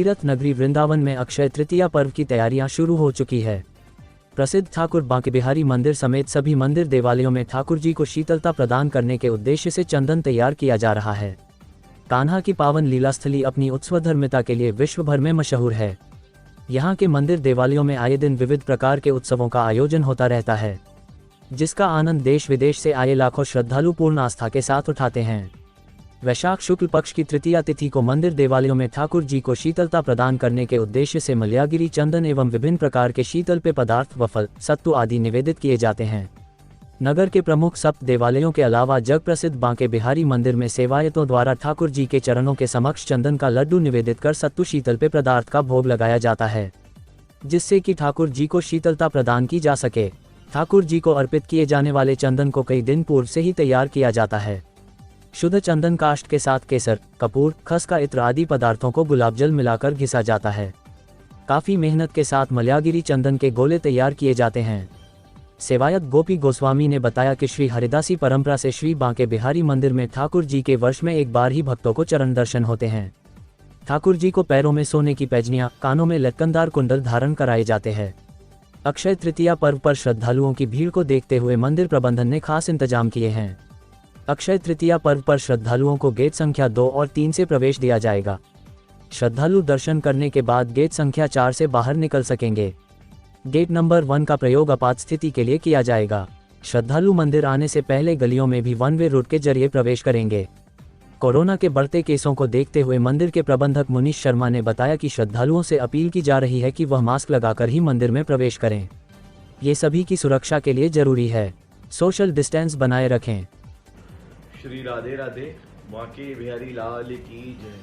तीर्थ नगरी वृंदावन में अक्षय तृतीया पर्व की तैयारियां शुरू हो चुकी है। प्रसिद्ध ठाकुर बांके बिहारी मंदिर समेत सभी मंदिर देवालयों में ठाकुर जी को शीतलता प्रदान करने के उद्देश्य से चंदन तैयार किया जा रहा है। कान्हा की पावन लीलास्थली अपनी उत्सवधर्मिता के लिए विश्व भर में मशहूर है। यहाँ के मंदिर देवालयों में आए दिन विविध प्रकार के उत्सवों का आयोजन होता रहता है, जिसका आनंद देश विदेश से आए लाखों श्रद्धालु पूर्ण आस्था के साथ उठाते हैं। वैशाख शुक्ल पक्ष की तृतीया तिथि को मंदिर देवालयों में ठाकुर जी को शीतलता प्रदान करने के उद्देश्य से मलयागिरी चंदन एवं विभिन्न प्रकार के शीतल पेय पदार्थ व फल सत्तू आदि निवेदित किए जाते हैं। नगर के प्रमुख सप्त देवालयों के अलावा जग प्रसिद्ध बांके बिहारी मंदिर में सेवायतों द्वारा ठाकुर जी के चरणों के समक्ष चंदन का लड्डू निवेदित कर सत्तू शीतल पेय पदार्थ का भोग लगाया जाता है, जिससे कि ठाकुर जी को शीतलता प्रदान की जा सके। ठाकुर जी को अर्पित किए जाने वाले चंदन को कई दिन पूर्व से ही तैयार किया जाता है। शुद्ध चंदन काष्ठ के साथ केसर, कपूर, खस का इत्र आदि पदार्थों को गुलाब जल मिलाकर घिसा जाता है। काफी मेहनत के साथ मलयागिरी चंदन के गोले तैयार किए जाते हैं। सेवायत गोपी गोस्वामी ने बताया कि श्री हरिदासी परंपरा से श्री बांके बिहारी मंदिर में ठाकुर जी के वर्ष में एक बार ही भक्तों को चरण दर्शन होते हैं। ठाकुर जी को पैरों में सोने की पैजनियां, कानों में लटकनदार कुंडल धारण कराए जाते हैं। अक्षय तृतीया पर्व पर श्रद्धालुओं की भीड़ को देखते हुए मंदिर प्रबंधन ने खास इंतजाम किए हैं। अक्षय तृतीया पर्व पर श्रद्धालुओं को गेट संख्या 2 और 3 से प्रवेश दिया जाएगा। श्रद्धालु दर्शन करने के बाद गेट संख्या 4 से बाहर निकल सकेंगे। गेट नंबर 1 का प्रयोग आपात स्थिति के लिए किया जाएगा। श्रद्धालु मंदिर आने से पहले गलियों में भी वन वे रूट के जरिए प्रवेश करेंगे। कोरोना के बढ़ते केसों को देखते हुए मंदिर के प्रबंधक मुनीश शर्मा ने बताया कि श्रद्धालुओं से अपील की जा रही है कि वह मास्क लगाकर ही मंदिर में प्रवेश करें। ये सभी की सुरक्षा के लिए जरूरी है। सोशल डिस्टेंस बनाए रखें। श्री राधे राधे, बांके बिहारी लाल की जय।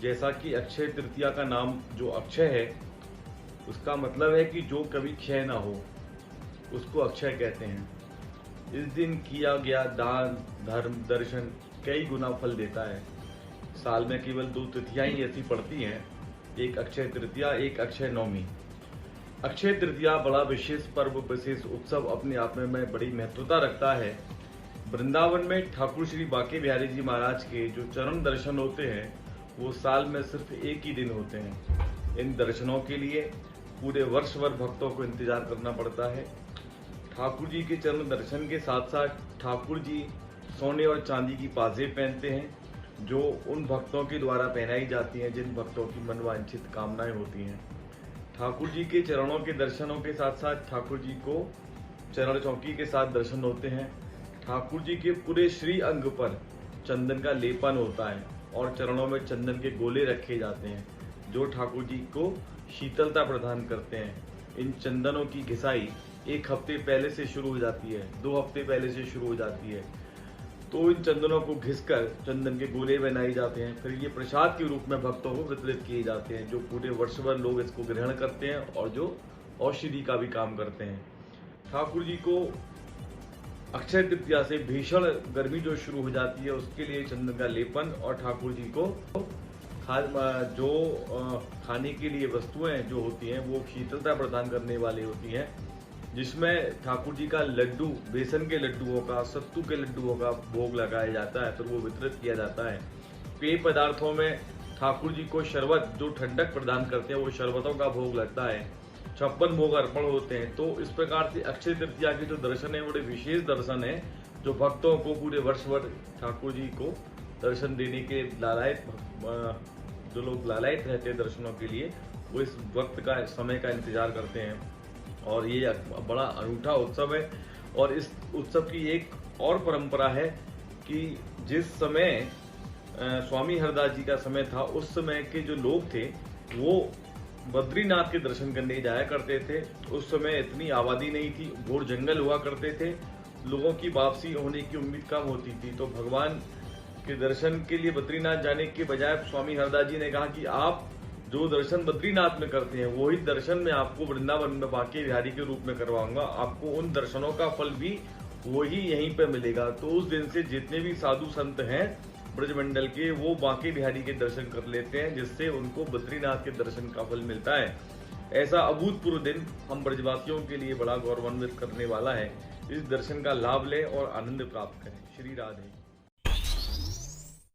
जैसा कि अक्षय तृतीया का नाम जो अक्षय है, उसका मतलब है कि जो कभी क्षय ना हो, उसको अक्षय कहते हैं। इस दिन किया गया दान, धर्म, दर्शन कई गुना फल देता है। साल में केवल 2 तिथियां ही ऐसी पड़ती हैं, एक अक्षय तृतीया, एक अक्षय नवमी। अक्षय तृतीया बड़ा विशेष पर्व, विशेष उत्सव अपने आप में बड़ी महत्वता रखता है। वृंदावन में ठाकुर श्री बांके बिहारी जी महाराज के जो चरण दर्शन होते हैं, वो साल में सिर्फ एक ही दिन होते हैं। इन दर्शनों के लिए पूरे वर्ष भर भक्तों को इंतजार करना पड़ता है। ठाकुर जी के चरण दर्शन के साथ साथ ठाकुर जी सोने और चांदी की पाजें पहनते हैं, जो उन भक्तों के द्वारा पहनाई जाती हैं जिन भक्तों की मनवांछित कामनाएं होती हैं। ठाकुर जी के चरणों के दर्शनों के साथ साथ ठाकुर जी को चरण चौकी के साथ दर्शन होते हैं। ठाकुर जी के पूरे श्री अंग पर चंदन का लेपन होता है और चरणों में चंदन के गोले रखे जाते हैं, जो ठाकुर जी को शीतलता प्रदान करते हैं। इन चंदनों की घिसाई 1 हफ्ते पहले से शुरू हो जाती है, 2 हफ्ते पहले से शुरू हो जाती है। तो इन चंदनों को घिसकर चंदन के गोले बनाए जाते हैं, फिर ये प्रसाद के रूप में भक्तों को वितरित किए जाते हैं, जो पूरे वर्ष भर लोग इसको ग्रहण करते हैं और जो औषधि का भी काम करते हैं। ठाकुर जी को अक्षय तृतीया से भीषण गर्मी जो शुरू हो जाती है, उसके लिए चंदन का लेपन और ठाकुर जी को खाने के लिए वस्तुएं जो होती हैं वो शीतलता प्रदान करने वाली होती हैं, जिसमें ठाकुर जी का लड्डू, बेसन के लड्डुओं का, सत्तू के लड्डुओं का भोग लगाया जाता है, फिर वो वितरित किया जाता है। पेय पदार्थों में ठाकुर जी को शरबत जो ठंडक प्रदान करते हैं, वो शरबतों का भोग लगता है। 56 भोग अर्पण होते हैं। तो इस प्रकार से अक्षय तृतीया के जो दर्शन है, बड़े विशेष दर्शन है, जो भक्तों को पूरे वर्ष भर ठाकुर जी को दर्शन देने के जो लोग लालायित रहते हैं दर्शनों के लिए, वो इस वक्त का समय का इंतजार करते हैं। और ये बड़ा अनूठा उत्सव है। और इस उत्सव की एक और परंपरा है कि जिस समय स्वामी हरदास जी का समय था, उस समय के जो लोग थे वो बद्रीनाथ के दर्शन करने जाया करते थे। उस समय इतनी आबादी नहीं थी, घोर जंगल हुआ करते थे, लोगों की वापसी होने की उम्मीद कम होती थी। तो भगवान के दर्शन के लिए बद्रीनाथ जाने के बजाय स्वामी हरदास जी ने कहा कि आप जो दर्शन बद्रीनाथ में करते हैं, वही दर्शन मैं आपको वृंदावन में बांके बिहारी के रूप में करवाऊंगा। आपको उन दर्शनों का फल भी वही यहीं पे मिलेगा। तो उस दिन से जितने भी साधु संत हैं ब्रजमंडल के, वो बांके बिहारी के दर्शन कर लेते हैं, जिससे उनको बद्रीनाथ के दर्शन का फल मिलता है। ऐसा अभूतपूर्व दिन हम ब्रजवासियों के लिए बड़ा गौरवान्वित करने वाला है। इस दर्शन का लाभ लें और आनंद प्राप्त करें। श्री राधे।